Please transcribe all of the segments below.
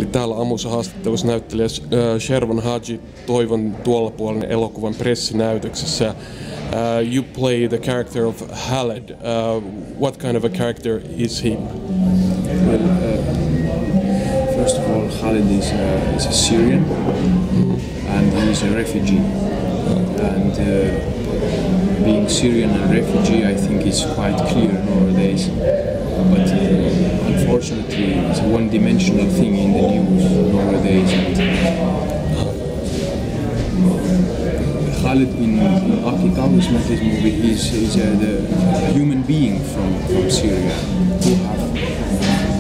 Eli täällä Amusa haastattelussa näyttelijä Sherwan Haji Toivon tuolla puolen elokuvan pressinäytöksessä. You play the character of Khaled. What kind of a character is he? Well, first of all, Khaled is a Syrian, and he is a refugee. And being Syrian and refugee, I think is quite clear nowadays. But unfortunately, it's a one-dimensional thing in the news nowadays. And Khaled in Ilkka Koivula's movie is the human being from Syria who have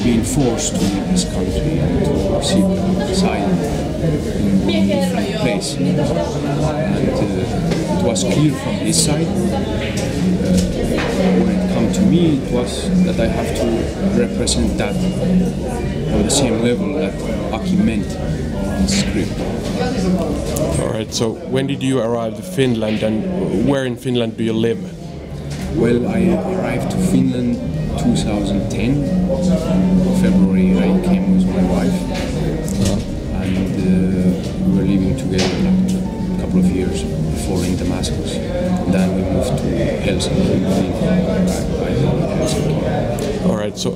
been forced to leave his country and to seek asylum in different place. And it was clear from his side. When it came to me, it was that I have to represent that on the same level that Aki meant in the script. Alright, so when did you arrive to Finland and where in Finland do you live? Well, I arrived to Finland 2010. February I came with my wife, and we were living together like a couple of years before in Damascus. Then we moved to Helsinki. Alright, so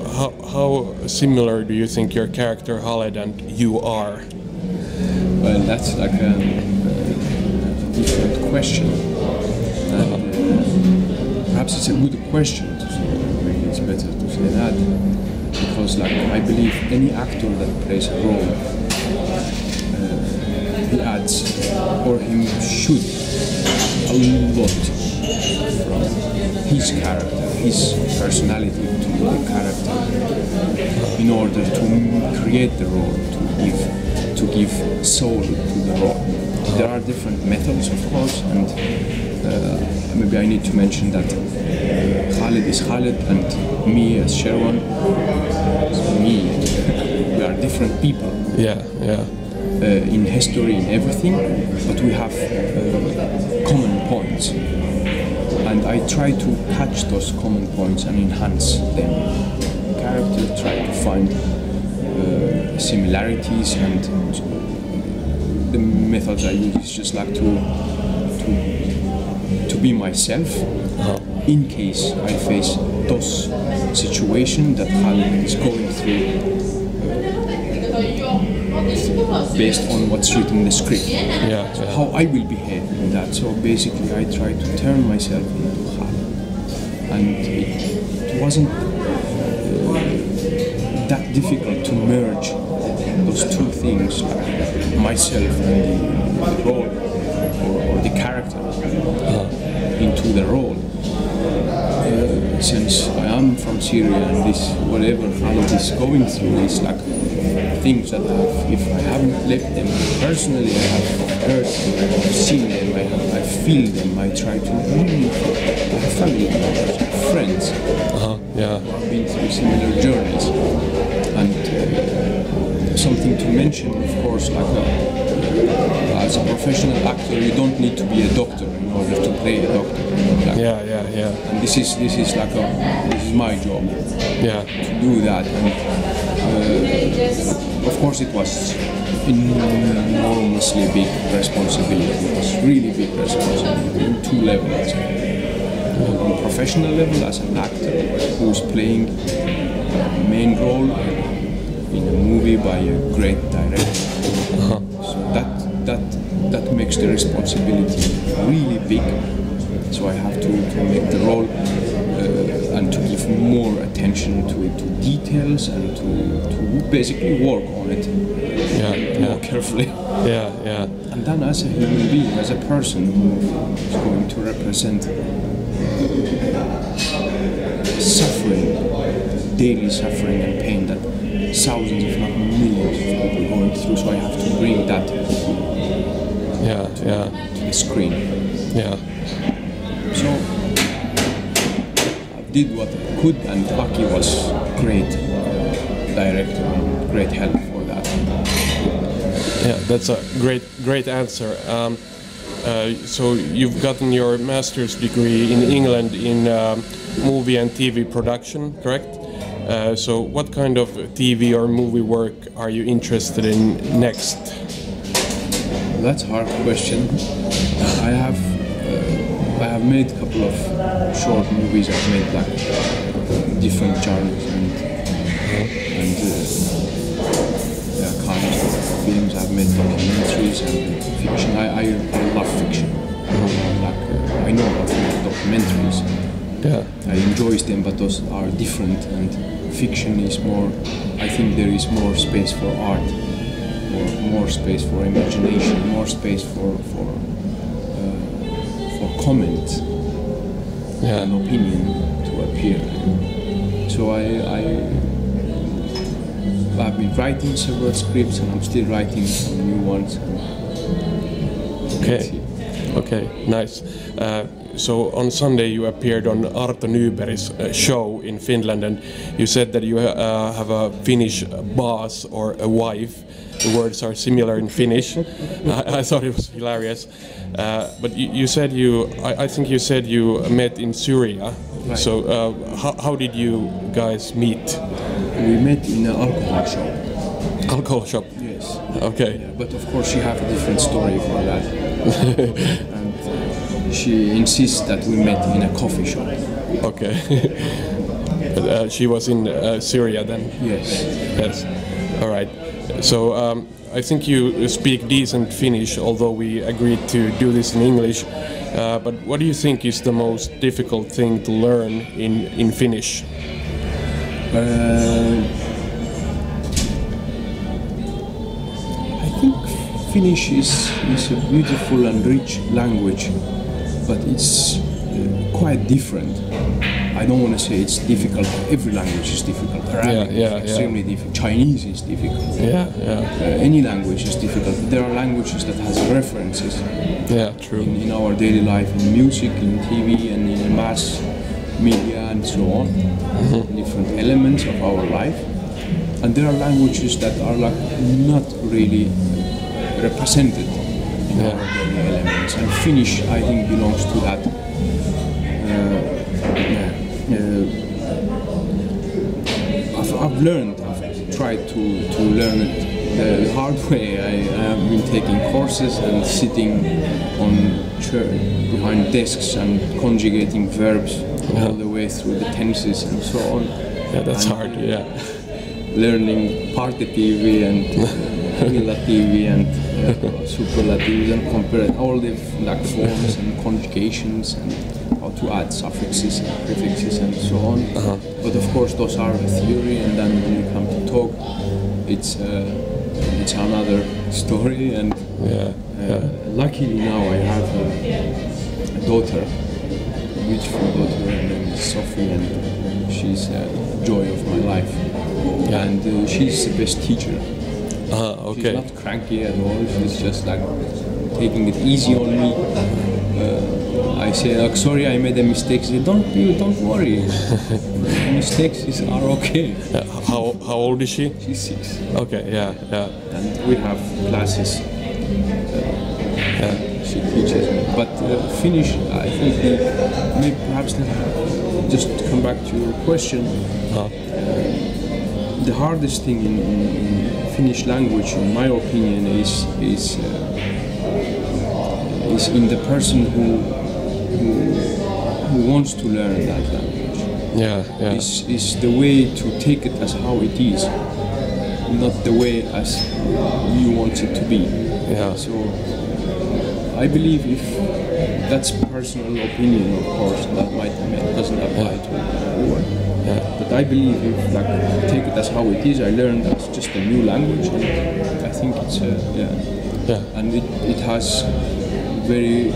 how similar do you think your character Khaled and you are? Well, that's like a different question. Perhaps it's a good question to say. Maybe it's better to say that, because like I believe any actor that plays a role, he adds, or he should, a lot from his character, his personality to the character, in order to create the role, to give soul to the role. There are different methods, of course, and maybe I need to mention that Khaled is Khaled and me as Sherwan is me. We are different people. Yeah. In history, in everything, but we have common points. And I try to catch those common points and enhance them. Character try to find similarities, and the methods I use is just like to be myself in case I face those situations that Khaled is going through based on what's written in the script. So how I will behave in that. So basically I try to turn myself into Khaled, and it wasn't that difficult to merge those two things, like myself and the role or the character into the role. Since I am from Syria, and this whatever Khaled is going through is like things that if I haven't lived them personally, I have heard them, I have seen them, I feel them, I try to really have family members, friends who have been through similar journeys. And something to mention, of course, like as a professional actor, you don't need to be a doctor in order to play a doctor. Like, And this is like this is my job to do that. And of course, it was enormously big responsibility. It was really big responsibility in two levels. On professional level, as an actor who's playing a main role in a movie by a great director. So that makes the responsibility really big. So I have to make the role and to give more attention to it, to details, and to basically work on it more carefully. And then as a human being, as a person who is going to represent suffering, daily suffering and pain that thousands, if not millions of people going through, so I have to bring that to the screen. So I did what I could, and Aki was great director and great help for that. Yeah, that's a great answer. So you've gotten your master's degree in England in movie and TV production, correct? So what kind of TV or movie work are you interested in next? That's a hard question. I have made a couple of short movies. I've made like different genres and kinds of films. I've made documentaries and fiction. I love fiction. I know how to make documentaries. I enjoy them, but those are different. And fiction is more. I think there is more space for art, more space for imagination, more space for comment and opinion to appear. So I've been writing several scripts and I'm still writing some new ones. Okay, nice. So on Sunday you appeared on Arto Nyberg's show in Finland, and you said that you have a Finnish boss or a wife. The words are similar in Finnish. I thought it was hilarious. But you said I think you said you met in Syria. Right. So how did you guys meet? We met in an alcohol shop. Alcohol shop? Yes. Okay. Yeah, but of course she has a different story for that. And she insists that we met in a coffee shop. Okay. But, she was in Syria then? Yes. Yes. All right. So I think you speak decent Finnish, although we agreed to do this in English. But what do you think is the most difficult thing to learn in Finnish? I think Finnish is a beautiful and rich language, but it's quite different. I don't want to say it's difficult. Every language is difficult. Arabic is extremely difficult. Chinese is difficult. Any language is difficult. There are languages that has references. Yeah, true. In our daily life, in music, in TV, and in mass media, and so on. Different elements of our life. And there are languages that are like not really represented in our daily elements. And Finnish, I think, belongs to that. I've learned, I've tried to learn it the hard way. I have been taking courses and sitting on behind desks and conjugating verbs all the way through the tenses and so on. Yeah, that's hard, Learning partitive and relative and superlative and compare all the forms and conjugations and how to add suffixes and prefixes and so on. But of course those are theory, and then when you come to talk, it's another story. And luckily now I have a daughter, a beautiful daughter, her name is Sophie, and she's a joy of my life. And she's the best teacher. She's not cranky at all. She's just like taking it easy on me. I say, sorry, I made a mistake. She said, don't worry. Mistakes are okay. How old is she? She's 6. Okay, yeah. And we have classes. She teaches me. But Finnish, I think maybe perhaps just to come back to your question. The hardest thing in Finnish language, in my opinion, is in the person who wants to learn that language. Is the way to take it as how it is, not the way as you want it to be. So I believe if that's personal opinion, of course, that doesn't apply to everyone. But I believe if take it as how it is, I learned as just a new language, and I think it's and it has very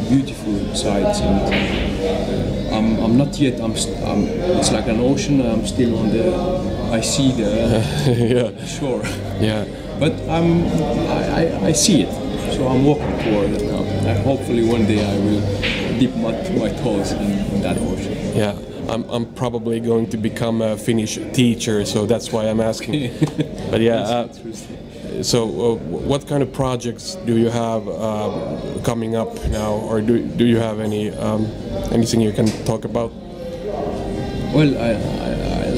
beautiful sides. And I'm not yet. It's like an ocean. I'm still on the. I see the shore. But I see it. So I'm walking toward it now. And hopefully one day I will dip my toes in that ocean. Yeah. I'm probably going to become a Finnish teacher, so that's why I'm asking. But so what kind of projects do you have coming up now, or do you have anything you can talk about? Well,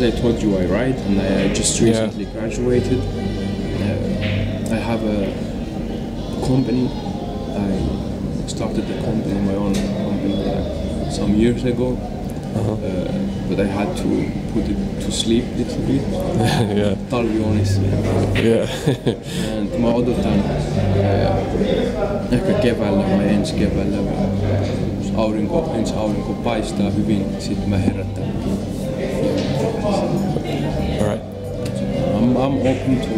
as I told you, I write, and I just recently graduated. I have a company. I started the company, my own company, like some years ago. But I had to put it to sleep a little bit. Yeah. Talvi honestly. Yeah. And mä odotan ehkä keväällä vai ensi keväällä, ensi aurinko paistaa hyvin, sit mä herätän. All right. I'm open to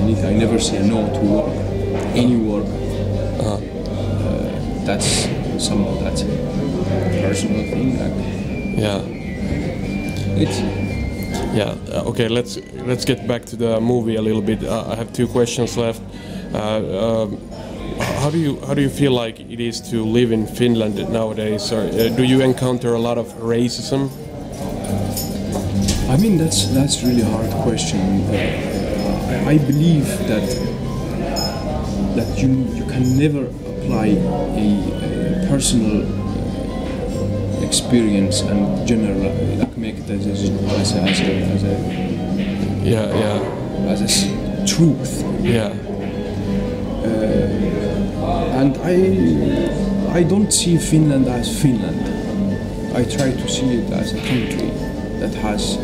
anything. I never say no to work, any work. That's a personal thing. Yeah. It's Okay. Let's get back to the movie a little bit. I have two questions left. How do you feel like it is to live in Finland nowadays? Or do you encounter a lot of racism? I mean, that's really hard question. I believe that you can never apply a personal experience and general, like make it as a truth. Yeah. And I don't see Finland as Finland. I try to see it as a country that has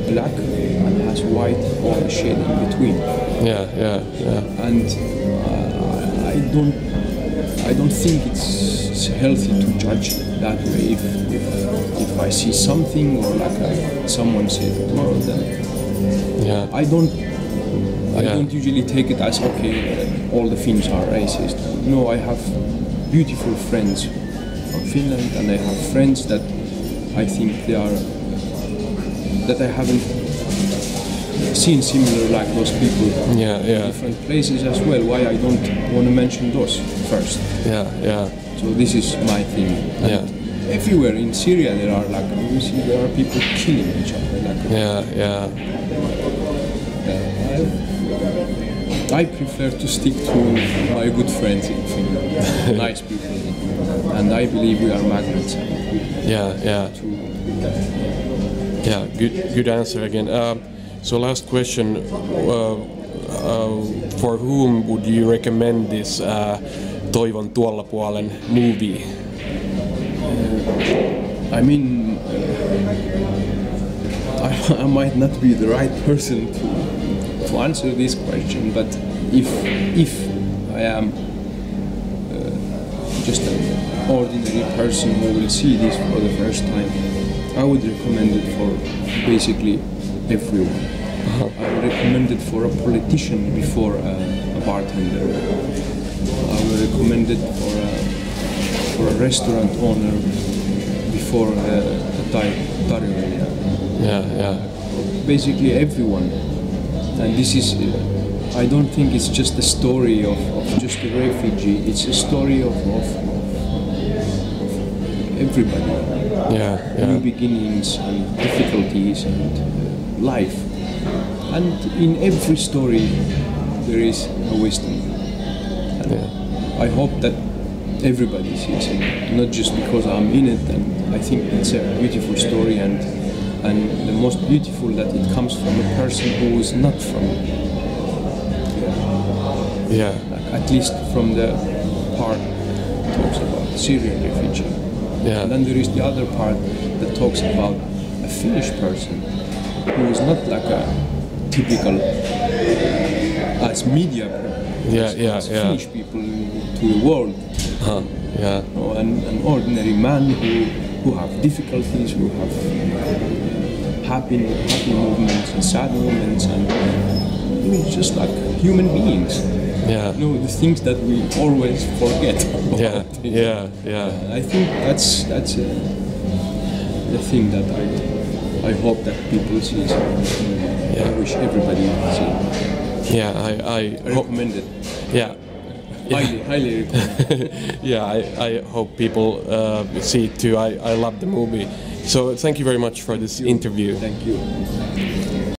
black and has white, all the shade in between. Yeah. And I don't think it's healthy to judge that way. If I see something or like someone said, well, then I don't usually take it as okay. All the Finns are racist. No, I have beautiful friends from Finland, and I have friends that I think that I haven't seen similar like those people in different places as well. Why I don't want to mention those first. Yeah. So this is my thing. And everywhere in Syria there are there are people killing each other. I prefer to stick to my good friends in Finland, nice people, and I believe we are magnets. Yeah, good answer again. So last question, for whom would you recommend this Toivon, tuolla, puolen movie? I mean, I might not be the right person to answer this question, but if I am just an ordinary person who will see this for the first time, I would recommend it for basically everyone. I would recommend it for a politician before a bartender. I would recommend it for a restaurant owner before a tarjoilija. Yeah. Basically everyone. And this is, I don't think it's just a story of just a refugee. It's a story of everybody. New beginnings and difficulties and life. And in every story there is a wisdom. I hope that everybody sees it, not just because I'm in it. And I think it's a beautiful story, and the most beautiful that it comes from a person who is not from it. At least from the part that talks about Syrian refugee. And then there is the other part that talks about a Finnish person who is not like a typical as media as Finnish people to the world. An ordinary man who have difficulties, who have happy moments and sad moments, and just like human beings. The things that we always forget about. I think that's the thing that I hope that people see. I wish everybody see. I recommend it. Highly recommend. I hope people see it too. I love the movie. So thank you very much for this interview. Thank you.